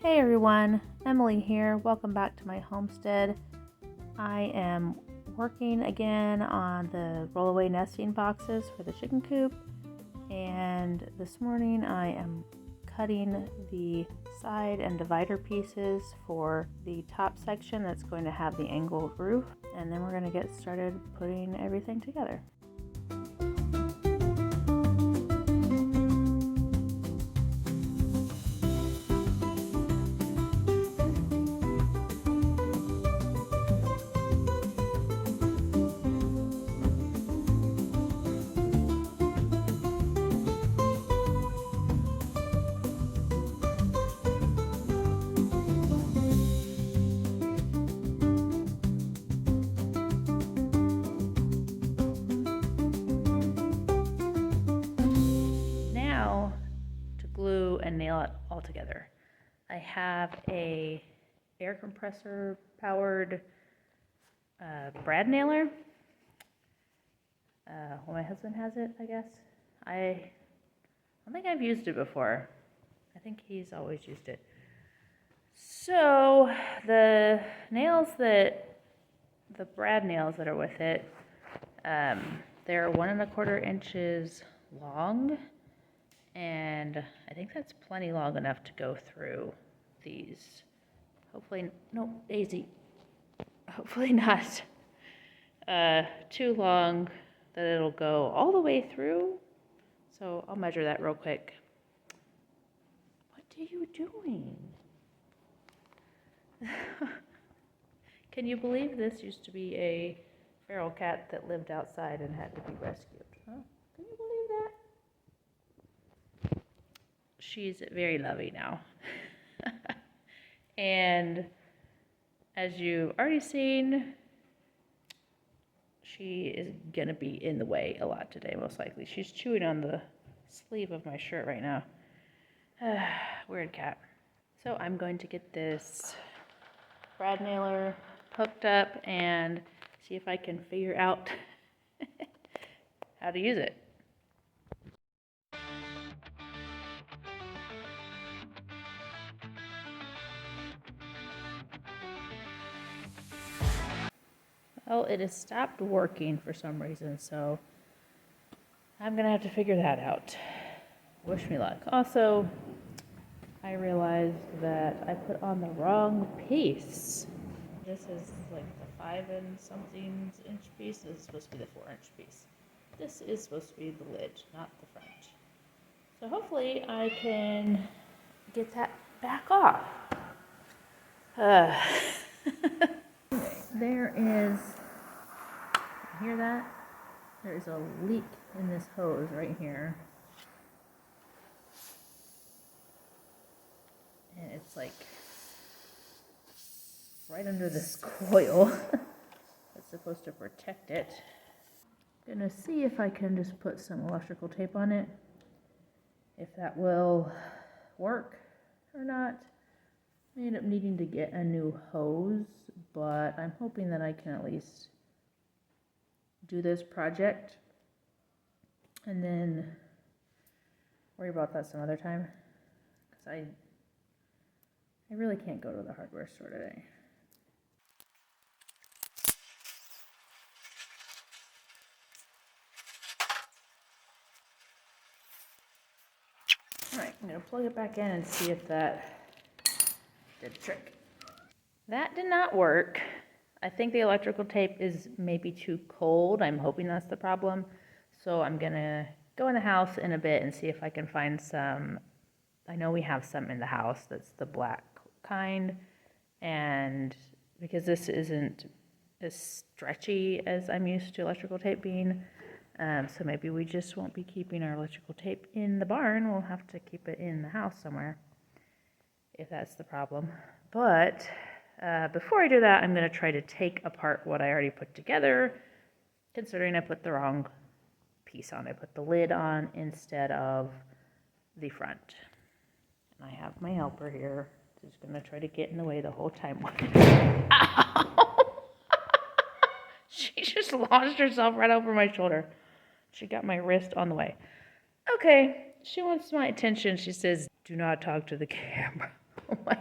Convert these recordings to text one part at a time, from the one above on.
Hey everyone, Emily here. Welcome back to my homestead. I am working again on the Rollaway nesting boxes for the chicken coop, and this morning I am cutting the side and divider pieces for the top section that's going to have the angled roof, and then we're going to get started putting everything together. Glue and nail it all together. I have a air compressor powered brad nailer. Well, my husband has it, I guess. I don't think I've used it before. I think he's always used it. So the brad nails that are with it, they're 1¼ inches long. And I think that's plenty long enough to go through these. Hopefully, no, Daisy. Hopefully not too long that it'll go all the way through. So I'll measure that real quick. What are you doing? Can you believe this used to be a feral cat that lived outside and had to be rescued? Huh? Can you believe that? She's very lovey now. And as you've already seen, she is gonna be in the way a lot today, most likely. She's chewing on the sleeve of my shirt right now. Weird cat. So I'm going to get this brad nailer hooked up and see if I can figure out how to use it. Well, it has stopped working for some reason, so I'm gonna have to figure that out. Wish me luck. Also, I realized that I put on the wrong piece. This is like the 5-and-something inch piece. This is supposed to be the 4-inch piece. This is supposed to be the lid, not the front. So hopefully I can get that back off. There is, you hear that? There's a leak in this hose right here. And it's like right under this coil that's supposed to protect it. I'm gonna see if I can just put some electrical tape on it, if that will work or not. I end up needing to get a new hose, but I'm hoping that I can at least do this project and then worry about that some other time, because I really can't go to the hardware store today. All right, I'm gonna plug it back in and see if that did the trick. That did not work. I think the electrical tape is maybe too cold. I'm hoping that's the problem. So I'm gonna go in the house in a bit and see if I can find some. I know we have some in the house that's the black kind, and because this isn't as stretchy as I'm used to electrical tape being, so maybe we just won't be keeping our electrical tape in the barn. We'll have to keep it in the house somewhere, if that's the problem. But before I do that, I'm going to try to take apart what I already put together, considering I put the wrong piece on. I put the lid on instead of the front. And I have my helper here, who's going to try to get in the way the whole time. Ow! She just launched herself right over my shoulder. She got my wrist on the way. Okay, she wants my attention. She says, "Do not talk to the camera." Oh my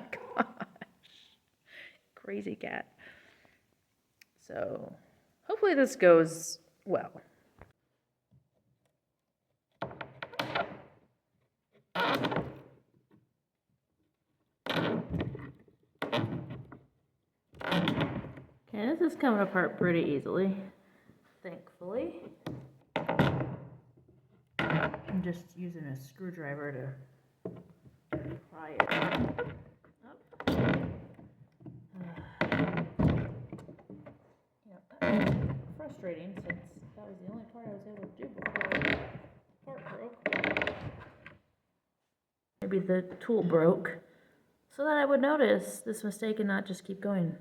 crazy cat. So hopefully this goes well. Okay, this is coming apart pretty easily, thankfully. I'm just using a screwdriver to pry it up. Frustrating since that was the only part I was able to do before the part broke. Maybe the tool broke, so that I would notice this mistake and not just keep going.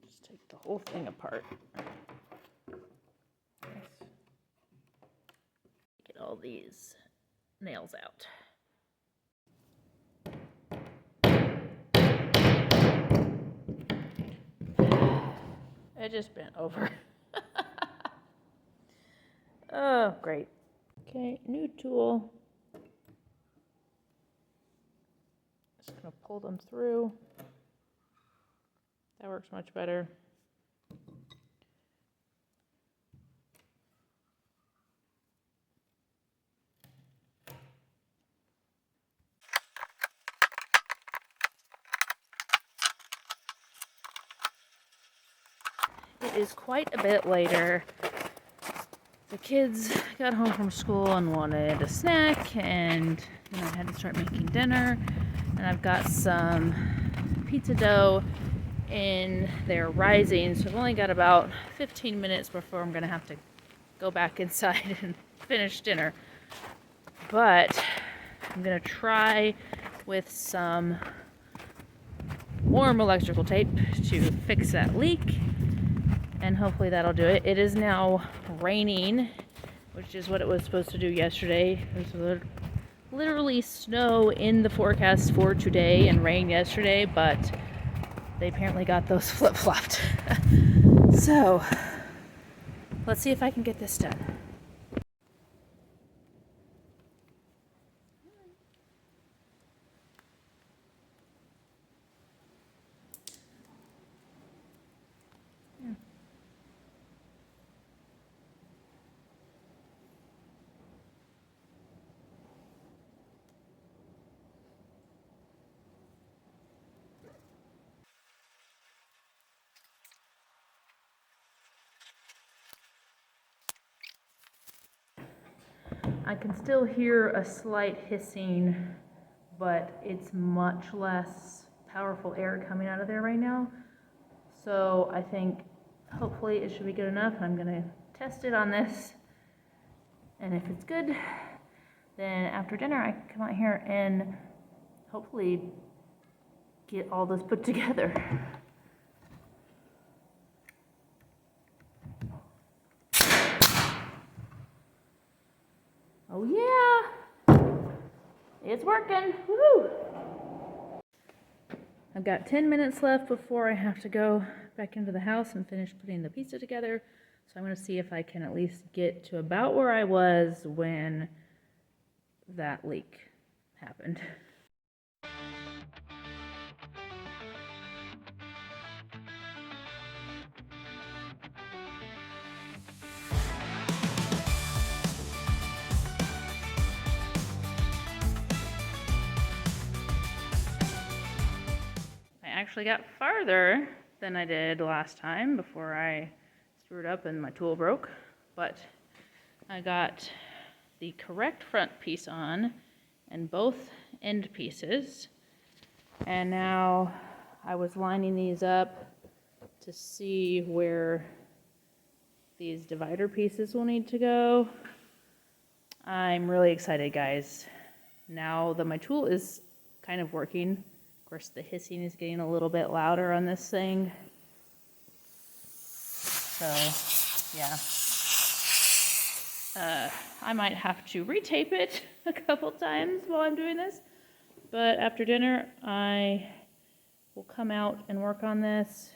Just take the whole thing apart. Get all these nails out. It just bent over. Oh, great. Okay, new tool. Just gonna pull them through. That works much better. It is quite a bit later. The kids got home from school and wanted a snack, and I had to start making dinner. And I've got some pizza dough in there rising, so I've only got about 15 minutes before I'm gonna have to go back inside and finish dinner. But I'm gonna try with some warm electrical tape to fix that leak, and hopefully that'll do it. It is now raining, which is what it was supposed to do yesterday. There's literally snow in the forecast for today and rain yesterday, but they apparently got those flip-flopped. So let's see if I can get this done. I can still hear a slight hissing, but it's much less powerful air coming out of there right now. So I think hopefully it should be good enough. I'm gonna test it on this, and if it's good, then after dinner I can come out here and hopefully get all this put together. Oh yeah, it's working, woohoo! I've got 10 minutes left before I have to go back into the house and finish putting the pizza together. So I'm gonna see if I can at least get to about where I was when that leak happened. I actually got farther than I did last time before I screwed up and my tool broke, but I got the correct front piece on and both end pieces, and now I was lining these up to see where these divider pieces will need to go. I'm really excited, guys. Now that my tool is kind of working, of course the hissing is getting a little bit louder on this thing. So, yeah. I might have to retape it a couple times while I'm doing this, but after dinner I will come out and work on this.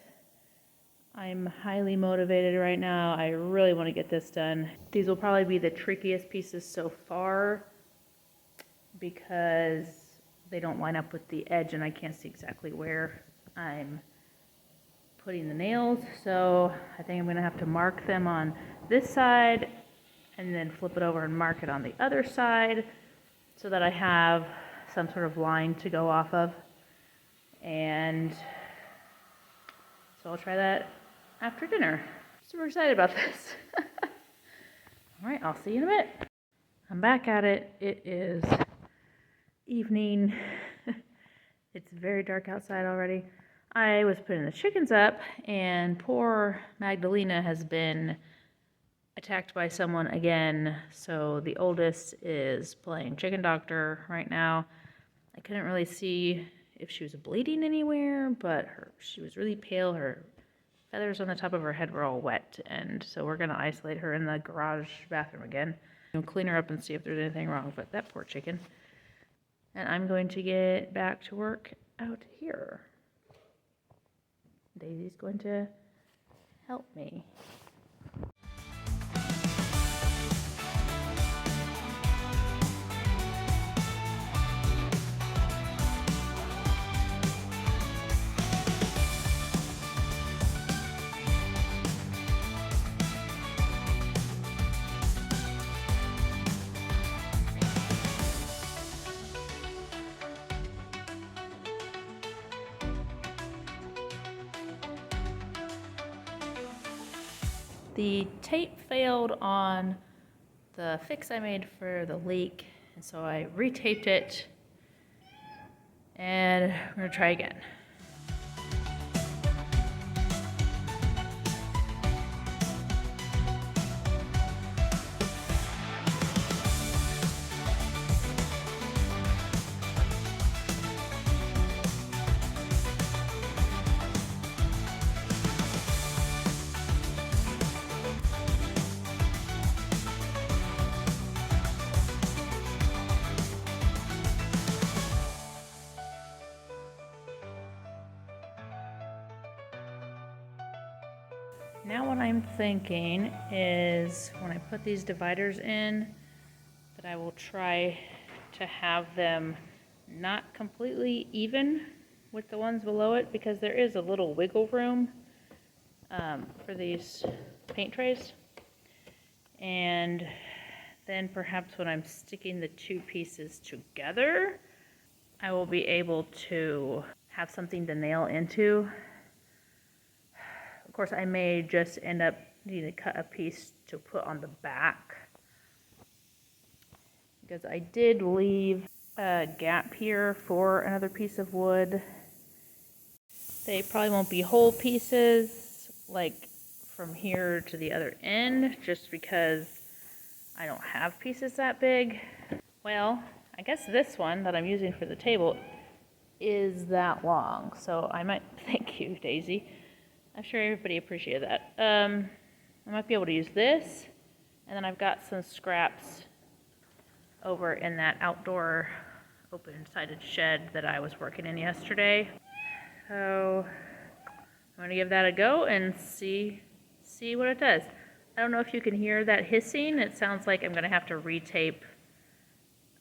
I'm highly motivated right now. I really want to get this done. These will probably be the trickiest pieces so far because they don't line up with the edge and I can't see exactly where I'm putting the nails. So I think I'm going to have to mark them on this side and then flip it over and mark it on the other side so that I have some sort of line to go off of. And so I'll try that after dinner. Super excited about this. All right, I'll see you in a bit. I'm back at it. It is evening. It's very dark outside already. I was putting the chickens up and poor Magdalena has been attacked by someone again. So the oldest is playing chicken doctor right now. I couldn't really see if she was bleeding anywhere, but she was really pale. Her feathers on the top of her head were all wet, and so we're gonna isolate her in the garage bathroom again. We'll clean her up and see if there's anything wrong, but that poor chicken. And I'm going to get back to work out here. Daisy's going to help me. The tape failed on the fix I made for the leak, and so I retaped it, and we're gonna try again. Now what I'm thinking is when I put these dividers in, that I will try to have them not completely even with the ones below it, because there is a little wiggle room for these paint trays. And then perhaps when I'm sticking the two pieces together, I will be able to have something to nail into. Of course, I may just end up needing to cut a piece to put on the back, because I did leave a gap here for another piece of wood. They probably won't be whole pieces, like from here to the other end, just because I don't have pieces that big. Well, I guess this one that I'm using for the table is that long, so I might, thank you, Daisy. I'm sure everybody appreciated that. I might be able to use this, and then I've got some scraps over in that outdoor open-sided shed that I was working in yesterday. So I'm gonna give that a go and see what it does. I don't know if you can hear that hissing. It sounds like I'm gonna have to retape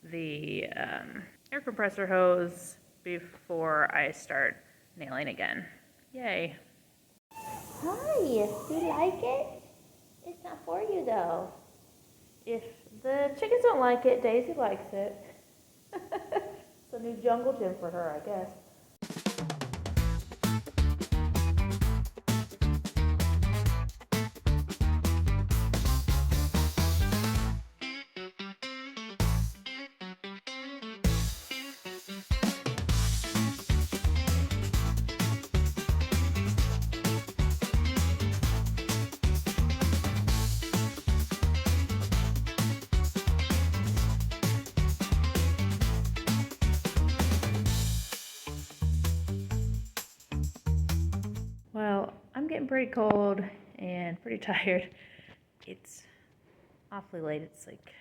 the air compressor hose before I start nailing again. Yay. Hi, do you like it? It's not for you though. If the chickens don't like it, Daisy likes it. It's a new jungle gym for her, I guess. Well, I'm getting pretty cold and pretty tired. It's awfully late. It's like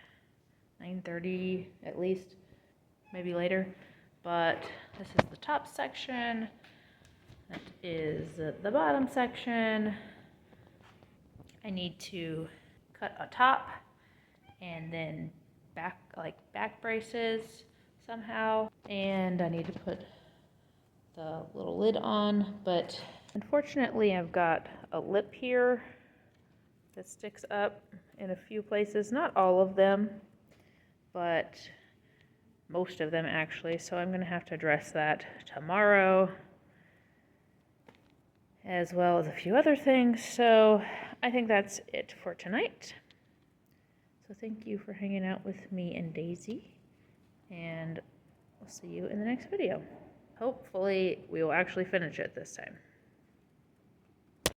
9:30 at least, maybe later. But this is the top section. That is the bottom section. I need to cut a top and then back braces somehow. And I need to put the little lid on, but unfortunately I've got a lip here that sticks up in a few places, not all of them, but most of them actually, so I'm gonna have to address that tomorrow, as well as a few other things. So I think that's it for tonight. So thank you for hanging out with me and Daisy, and I'll see you in the next video. Hopefully we will actually finish it this time.